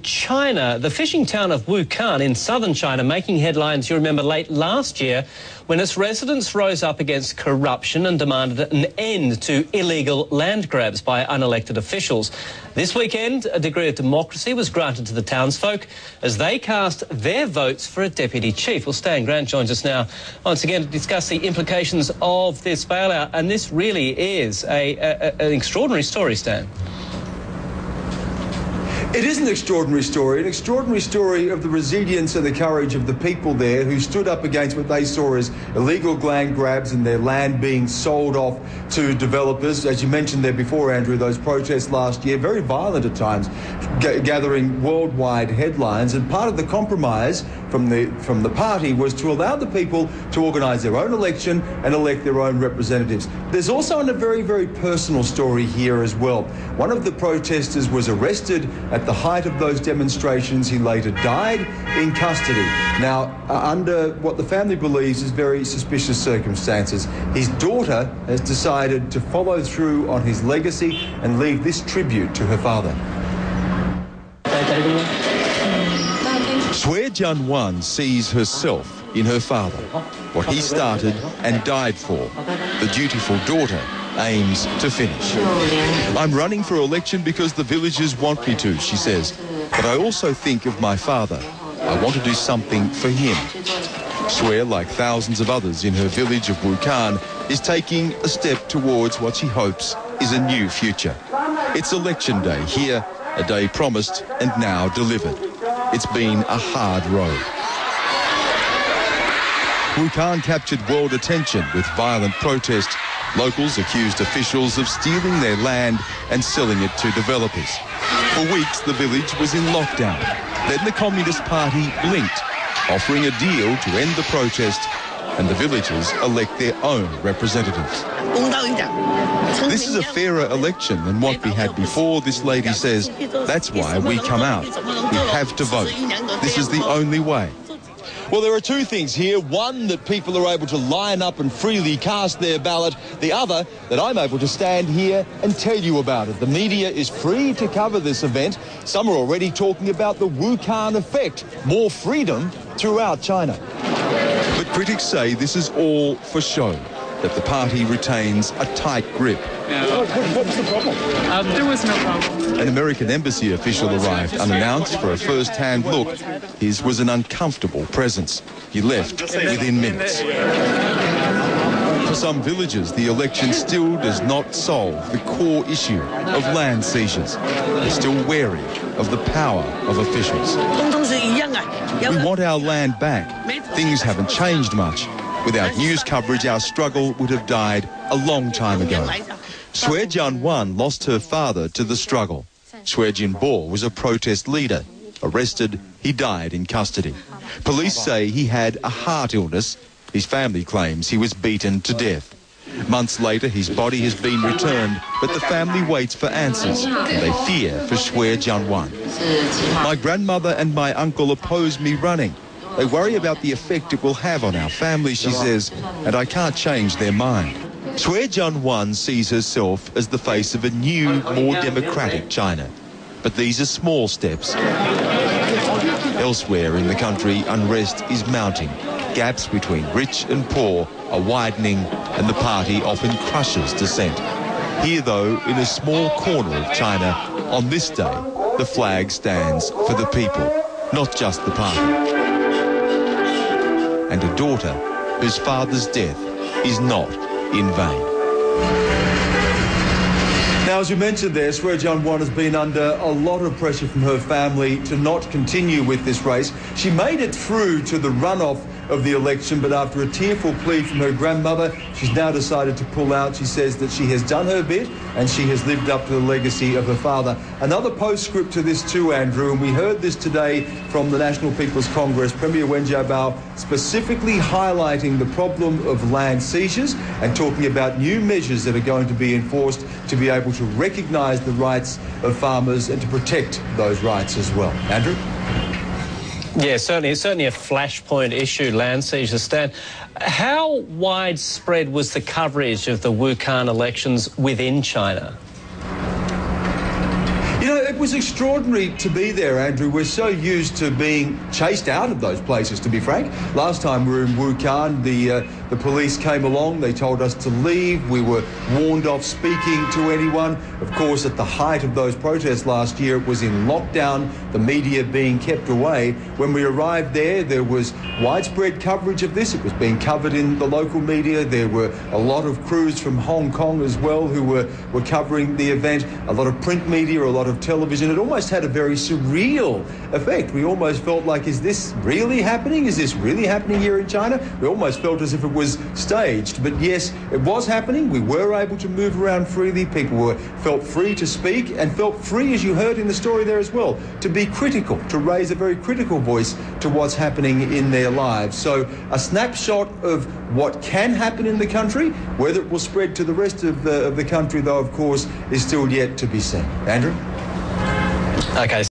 China, the fishing town of WUKAN in southern China, making headlines, you remember, late last year when its residents rose up against corruption and demanded an end to illegal land grabs by unelected officials. This weekend, a degree of democracy was granted to the townsfolk as they cast their votes for a deputy chief. Well, Stan Grant joins us now once again to discuss the implications of this bailout, and this really is an extraordinary story, Stan. It is an extraordinary story of the resilience and the courage of the people there who stood up against what they saw as illegal land grabs and their land being sold off to developers. As you mentioned there before, Andrew, those protests last year, very violent at times, gathering worldwide headlines. And part of the compromise from the party was to allow the people to organise their own election and elect their own representatives. There's also a very, very personal story here as well. One of the protesters was arrested at the height of those demonstrations. He later died in custody. Now, under what the family believes is very suspicious circumstances, his daughter has decided to follow through on his legacy and leave this tribute to her father. Sue Jianwan sees herself in her father, what he started and died for. The dutiful daughter aims to finish. I'm running for election because the villagers want me to, she says, but I also think of my father. I want to do something for him. Sue, like thousands of others in her village of WUKAN, is taking a step towards what she hopes is a new future. It's election day here, a day promised and now delivered. It's been a hard road. WUKAN captured world attention with violent protest. Locals accused officials of stealing their land and selling it to developers. For weeks, the village was in lockdown. Then the Communist Party blinked, offering a deal to end the protest, and the villagers elect their own representatives. This is a fairer election than what we had before, this lady says. That's why we come out. We have to vote. This is the only way. Well, there are two things here. One, that people are able to line up and freely cast their ballot. The other, that I'm able to stand here and tell you about it. The media is free to cover this event. Some are already talking about the WUKAN effect, more freedom throughout China. But critics say this is all for show, that the party retains a tight grip. What was the problem? There was no problem. An American embassy official arrived unannounced for a first-hand look. His was an uncomfortable presence. He left within minutes. For some villagers, the election still does not solve the core issue of land seizures. They're still wary of the power of officials. We want our land back. Things haven't changed much. Without news coverage, our struggle would have died a long time ago. Sue Jianwan lost her father to the struggle. Sue Jinbo was a protest leader. Arrested, he died in custody. Police say he had a heart illness. His family claims he was beaten to death. Months later, his body has been returned, but the family waits for answers, and they fear for Sue Jianwan. My grandmother and my uncle oppose me running. They worry about the effect it will have on our family, she says, and I can't change their mind. Sue Jianwan sees herself as the face of a new, more democratic China. But these are small steps. Elsewhere in the country, unrest is mounting. Gaps between rich and poor are widening, and the party often crushes dissent. Here, though, in a small corner of China, on this day, the flag stands for the people, not just the party. And a daughter whose father's death is not in vain. Now, as you mentioned there, Sue Jianwan has been under a lot of pressure from her family to not continue with this race. She made it through to the runoff of the election, but after a tearful plea from her grandmother, she's now decided to pull out. She says that she has done her bit and she has lived up to the legacy of her father. Another postscript to this too, Andrew, and we heard this today from the National People's Congress, Premier Wen Jiabao specifically highlighting the problem of land seizures and talking about new measures that are going to be enforced to be able to recognise the rights of farmers and to protect those rights as well. Andrew? Yeah, certainly a flashpoint issue, land seizures, Stan. How widespread was the coverage of the WUKAN elections within China? You know, it was extraordinary to be there, Andrew. We're so used to being chased out of those places, to be frank. Last time we were in WUKAN, the police came along, they told us to leave. We were warned off speaking to anyone. Of course, at the height of those protests last year, it was in lockdown, the media being kept away. When we arrived there was widespread coverage of this. It was being covered in the local media. There were a lot of crews from Hong Kong as well who were covering the event, a lot of print media, a lot of television. It almost had a very surreal effect. We almost felt like, is this really happening? Is this really happening here in China? We almost felt as if it was staged. But yes, it was happening. We were able to move around freely. People felt free to speak and felt free, as you heard in the story there as well, to be critical, to raise a very critical voice to what's happening in their lives. So a snapshot of what can happen in the country. Whether it will spread to the rest of the country, though, of course, is still yet to be seen. Andrew? Okay.